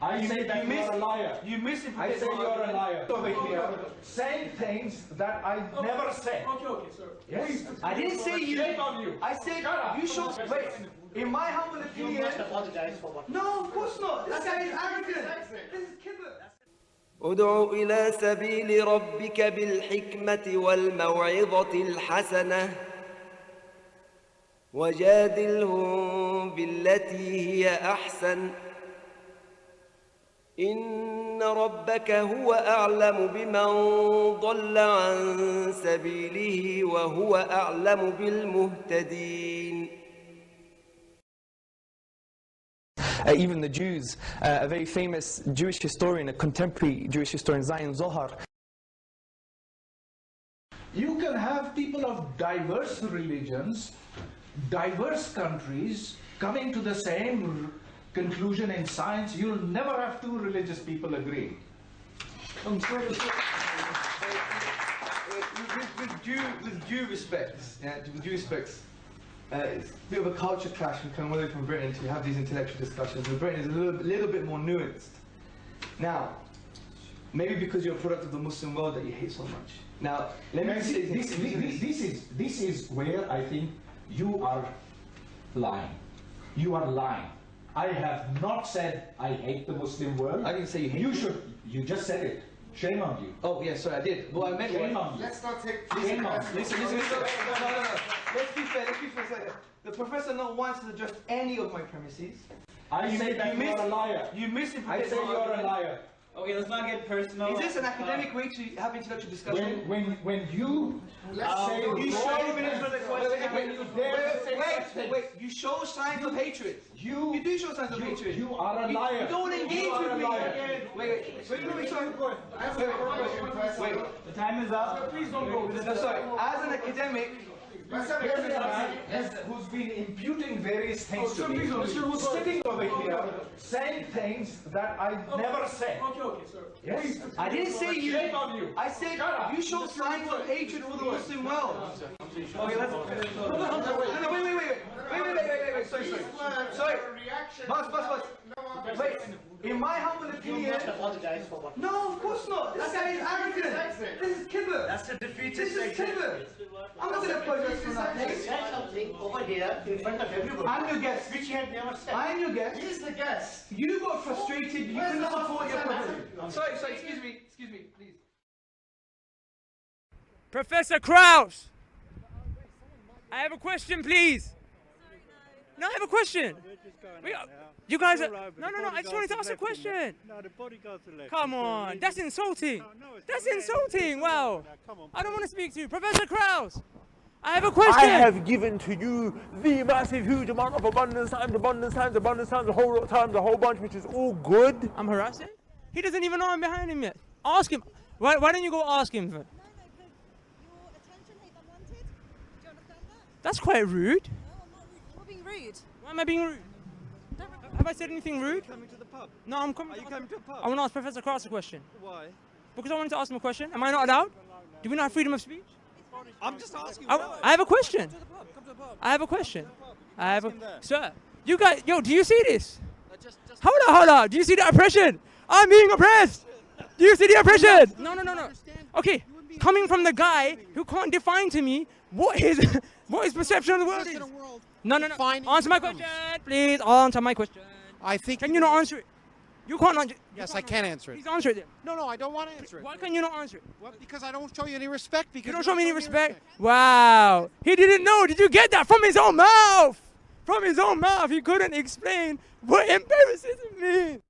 I say that you are a liar. You misinterpret. I say you are a liar. Over here, saying things that I never said. Okay, sir. Yes. I didn't say you. Shame on you. I said you should wait. In my humble opinion. You must apologize for what. No, of course not. This guy is arrogant. This is kibber. ادع إلى سبيل ربك بالحكمة والموعظة الحسنة وجادلهم بالتي هي أحسن إن ربك هو أعلم بمن ضل عن سبيله وهو أعلم بالمهتدين. Even the Jews, a very famous Jewish historian, a contemporary Jewish historian, Zion Zohar. You can have people of diverse religions, diverse countries coming to the same conclusion in science. You'll never have two religious people agree. With due respects, it's a bit of a culture clash from coming all the way from Britain to have these intellectual discussions. But Britain is a little bit more nuanced. Now, maybe because you're a product of the Muslim world that you hate so much. Now, let me say this is where I think you are lying. You are lying. I have not said I hate the Muslim world. I didn't say you hate You should. You just said it. Shame on you. Oh, yeah, sorry, I did. Well, I meant Shame on you. Let's not take. Shame on you. Listen. No. Let's be fair. The professor not wants to address any of my premises. I say that you are a liar. You I misinterpret. say you are a liar. Okay, let's not get personal. Is this an academic way to have intellectual discussion? When you say you show me this the question. when you dare to say such things, Wait, you show signs of hatred. You do show signs of hatred. you are a liar. You don't engage You are with a me. liar. Wait. The time is up. Please don't go. No, sorry. As an academic, Here's a man who's been imputing various things to me, who's sitting over here saying things that I never said. Okay, sir. Yes. I didn't say you. Shame on you. I said you show signs of hatred for the Muslim world. Okay, let's. No, wait. Sorry. Boss. Wait. In my humble opinion. You must apologize for what. No, of course not. This guy is arrogant. This is kibber. That's a defeated This is kibber. I'm not going to apologize for that. He said something over here in front of everybody. I'm your guest. Which he had never said. I'm your guest. He's the guest. You got frustrated. You couldn't support your problem. Sorry. Excuse me, please. Professor Krauss, I have a question, please. No, I have a question. You guys are... No, I just wanted to ask a question. No, the bodyguards are left. Come on, that's insulting. That's insulting, wow. No, come on. I don't want to speak to you. Professor Krauss, I have a question. I have given to you the massive, huge amount of abundance times, the whole lot times, the whole bunch, which is all good. I'm harassing? He doesn't even know I'm behind him yet. Ask him. Why don't you go ask him? No, your attention is unwanted. Do you understand that? That's quite rude. No, I'm not rude. You're being rude. Why am I being rude? Have I said anything rude? Coming to the pub? No, I'm coming. Are you coming to the pub? I want to ask Professor Krauss a question. Why? Because I wanted to ask him a question. Am I not allowed? Do we not have freedom of speech? I'm just asking. I have a question. Come to the pub. I have a question. I have a... him there. Sir, you guys... Yo, do you see this? Hold on. Do you see the oppression? I'm being oppressed. Do you see the oppression? No. Okay, coming from the guy who can't define to me what his perception of the world is. No. Answer my question, please. Answer my question. I think. Can you not answer it? You can't answer it. Yes, I can answer it. Please answer it then. No, I don't want to answer it. Why can you not answer it? Well, because I don't show you any respect. Because You don't show me any respect? Wow. He didn't know. Did you get that from his own mouth? From his own mouth. He couldn't explain what embarrassing means.